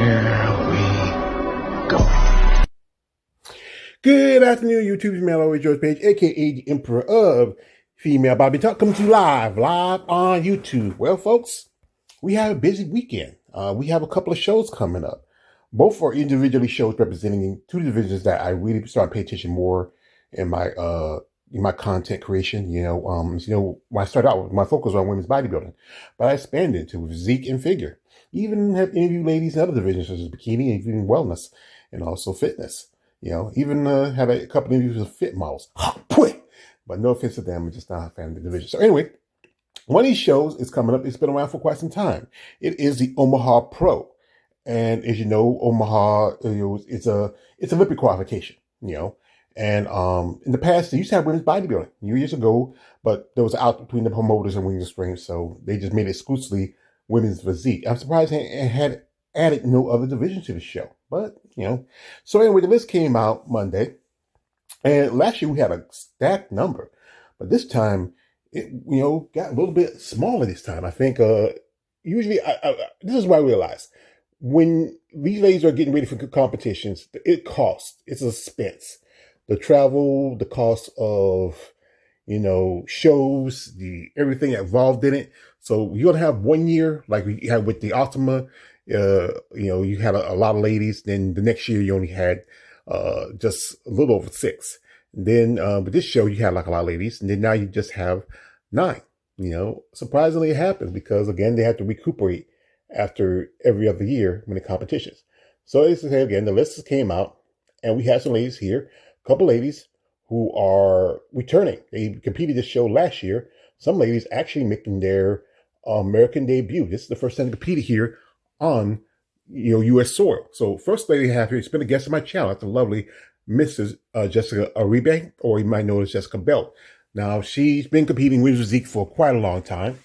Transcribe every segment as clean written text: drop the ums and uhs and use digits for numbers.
Here we go. Good afternoon, YouTube. It's me, always George Page, aka the Emperor of Female Bobby Talk, coming to you live on YouTube. Well, folks, we have a busy weekend. We have a couple of shows coming up. Both are individually shows representing two divisions that I really started to pay attention more in my content creation. When I started out with my focus on women's bodybuilding, but I expanded to physique and figure. Even have interviewed ladies in other divisions such as bikini, and even wellness, and also fitness. Even had a couple of interviews with fit models. But no offense to them, I'm just not a fan of the division. So anyway, one of these shows is coming up. It's been around for quite some time. It is the Omaha Pro. And as you know, Omaha, it's a Olympic qualification, And in the past, they used to have women's bodybuilding years ago, but there was out between the promoters and Wings and Strength, so they just made it exclusively women's physique. I'm surprised it had added no other division to the show, but So anyway, the list came out Monday, and last year we had a stacked number, but this time it got a little bit smaller. This time, I think usually this is what I realized. When these ladies are getting ready for competitions, it costs. It's a expense. The travel, the cost of, shows, everything involved in it. So you're going to have 1 year, like we had with the Ultima, you had a lot of ladies. Then the next year you only had, just a little over 6. And then, with this show, you had like a lot of ladies. And then now you just have 9, surprisingly it happens because again, they have to recuperate after every other year when the competitions. So this is again, the list came out and we had some ladies here, a couple ladies who are returning. They competed this show last year. Some ladies actually making their American debut. This is the first time they competed here on, U.S. soil. So first lady I have here, it's been a guest on my channel. That's the lovely Mrs. Jessica Uribe, or you might know her as Jessica Belt. Now she's been competing with physique for quite a long time.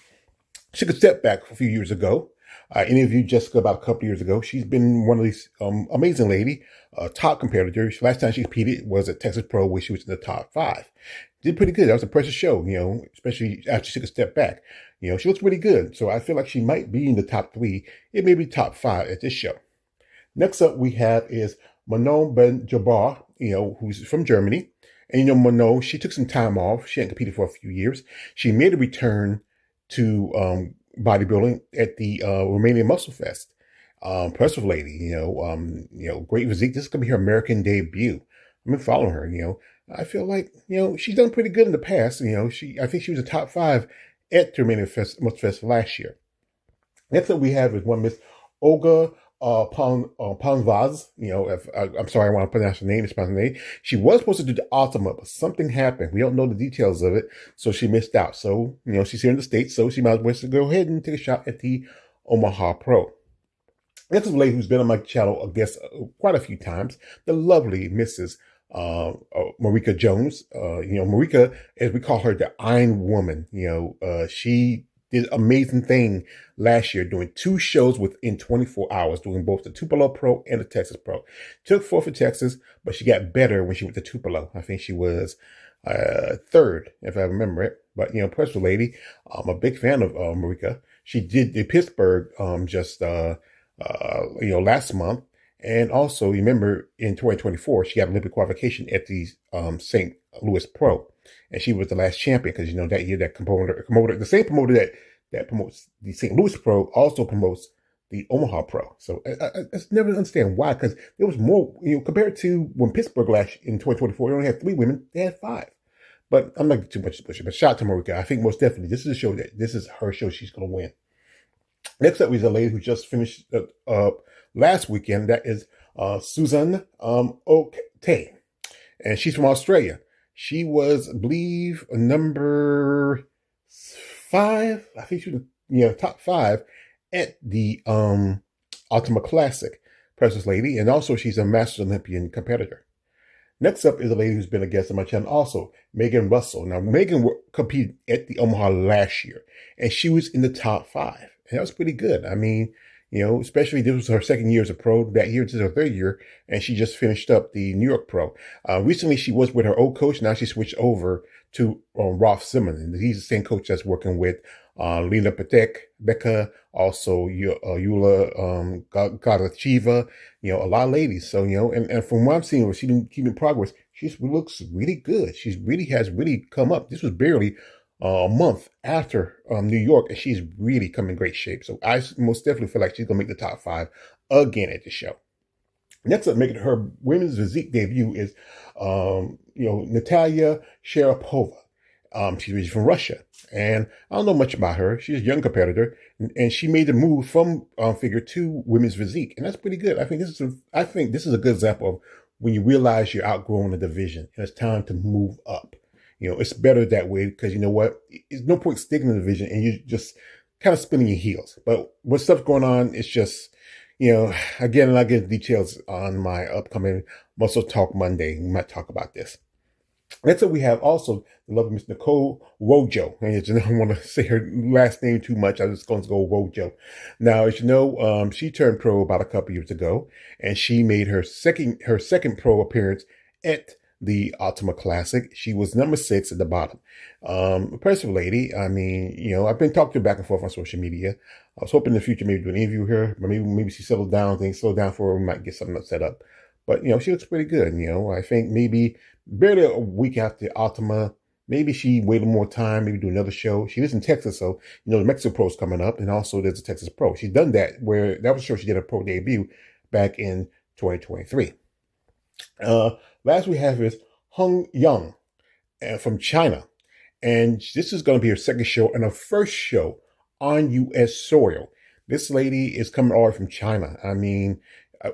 She took a step back a few years ago. I interviewed Jessica about a couple of years ago. She's been one of these amazing lady, top competitors. Last time she competed was at Texas Pro, where she was in the top 5. Did pretty good. That was a impressive show, especially after she took a step back. She looks really good. So I feel like she might be in the top 3. It may be top 5 at this show. Next up we have is Manon Ben-Jabbar, who's from Germany. And Manon, she took some time off. She hadn't competed for a few years. She made a return to bodybuilding at the Romanian Muscle Fest. Impressive lady, great physique. This is gonna be her American debut. I've been following her, I feel like, she's done pretty good in the past. I think she was a top 5 at the Romanian Muscle Fest last year. Next up we have is one Miss Olga Panvaz. I'm sorry, I want to pronounce her name. It's my name. She was supposed to do the Ultima, but something happened. We don't know the details of it, so she missed out. So, she's here in the States, so she might as well go ahead and take a shot at the Omaha Pro. Next is a lady who's been on my channel, I guess, quite a few times. The lovely Mrs. Marika Jones. Marika, as we call her, the Iron Woman. She did an amazing thing last year, doing 2 shows within 24 hours, doing both the Tupelo Pro and the Texas Pro. Took 4th for Texas, but she got better when she went to Tupelo. I think she was 3rd, if I remember it. But, impressive lady. I'm a big fan of Marika. She did the Pittsburgh last month. And also, remember, in 2024, she got Olympic qualification at the St. Louis Pro. And she was the last champion because, that year that promoter, the same promoter that promotes the St. Louis Pro also promotes the Omaha Pro. So I just never understand why, because there was more, compared to when Pittsburgh last in 2024, they only had 3 women, they had 5. But I'm not too much to push it. But shout out to Marika. I think most definitely this is a show this is her show. She's going to win. Next up is a lady who just finished last weekend. That is Susan Oktay. And she's from Australia. She was, I believe, number 5. I think she was, top 5 at the Ultima Classic. Precious lady. And also she's a Masters Olympian competitor. Next up is a lady who's been a guest on my channel also, Megan Russell. Now, Megan competed at the Omaha last year, and she was in the top 5. And that was pretty good. I mean, especially this was her 2nd year as a pro. That year, this is her 3rd year, and she just finished up the New York Pro. Recently, she was with her old coach. Now she switched over to Rolf Simmons, and he's the same coach that's working with Lena Patek, Becca, also Yula Garachiva, a lot of ladies. So, and from what I'm seeing, she's been keeping progress. She looks really good. She really has come up. This was barely a month after New York, and she's really come in great shape. So I most definitely feel like she's going to make the top 5 again at the show. Next up, making her women's physique debut is, Natalia Sharapova. She's from Russia, and I don't know much about her. She's a young competitor, and she made the move from figure to women's physique, and that's pretty good. I think this is a good example of when you realize you're outgrowing a division and it's time to move up. It's better that way because you know what? There's no point sticking in the division and you just kind of spinning your heels. But with stuff going on, it's just, again, and I'll get details on my upcoming Muscle Talk Monday. We might talk about this. Next up, we have also the lovely Miss Nicole Rojo. And I don't want to say her last name too much. I'm just going to go Rojo. Now, as you know, she turned pro about a couple years ago, and she made her second pro appearance at the Ultima Classic. She was number 6 at the bottom. Impressive lady. I mean, I've been talking to her back and forth on social media. I was hoping in the future maybe do an interview with her, but maybe she settled down, things slow down for her. We might get something set up. But, she looks pretty good. I think maybe barely a week after Ultima, maybe she waited more time, maybe do another show. She lives in Texas, so, the Mexico Pro's coming up, and also there's a Texas Pro. She's done that, where that was sure she did a pro debut back in 2023. Last we have is Hung Yang from China. And this is going to be her second show and her first show on U.S. soil. This lady is coming all the way from China. I mean,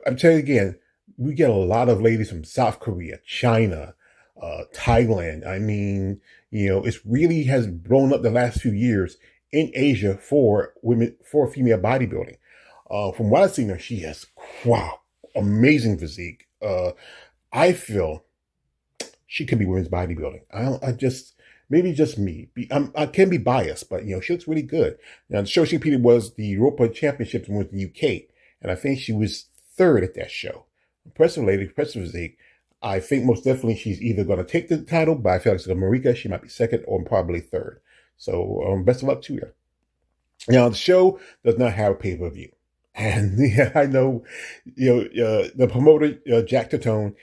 I'm telling you again, we get a lot of ladies from South Korea, China, Thailand. I mean, it really has blown up the last few years in Asia for female bodybuilding. From what I've seen her, she has, amazing physique. I feel she could be women's bodybuilding. Maybe just me. I can be biased, but, she looks really good. Now, the show she competed was the Europa Championships in the UK, and I think she was 3rd at that show. Impressive lady, impressive physique. I think most definitely she's either going to take the title, but I feel like Marika, she might be 2nd or probably 3rd. So best of luck to her. Now, the show does not have a pay-per-view. And I know, the promoter, Jack Tatone,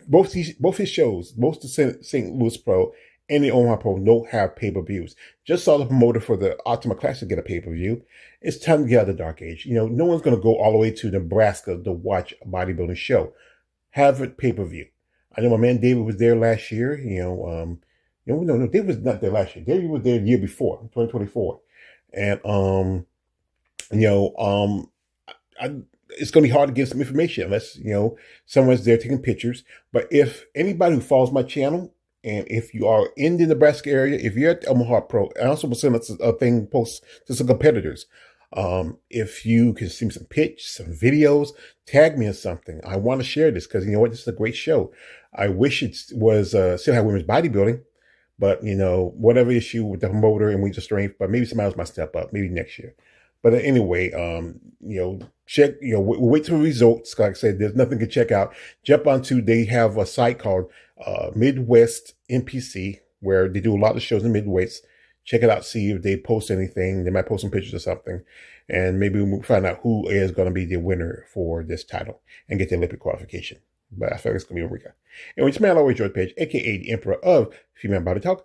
both his shows, both the St. Louis Pro and the Omaha Pro don't have pay-per-views. Just saw the promoter for the Ultima Classic get a pay-per-view. It's time to get out of the dark age. No one's going to go all the way to Nebraska to watch a bodybuilding show. Have it pay-per-view. I know my man David was there last year. No, David was not there last year. David was there the year before, 2024. And, it's going to be hard to get some information unless, someone's there taking pictures. But if anybody who follows my channel, and if you are in the Nebraska area, if you're at the Omaha Pro, I also will send us a thing post to some competitors. If you can see some pics, some videos, tag me or something. I want to share this because this is a great show. I wish it was still had women's bodybuilding, but whatever issue with the promoter and we just strength, but maybe somebody else might step up, maybe next year. But anyway, check, we'll wait till the results. Like I said, there's nothing to check out. Jump onto, they have a site called Midwest NPC, where they do a lot of shows in Midwest. Check it out, see if they post anything. They might post some pictures or something. And maybe we'll find out who is going to be the winner for this title and get the Olympic qualification. But I feel like it's going to be Eureka. Anyway, it's man, always George Page, a.k.a. the Emperor of Female Body Talk.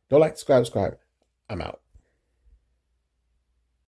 Don't like, subscribe. I'm out.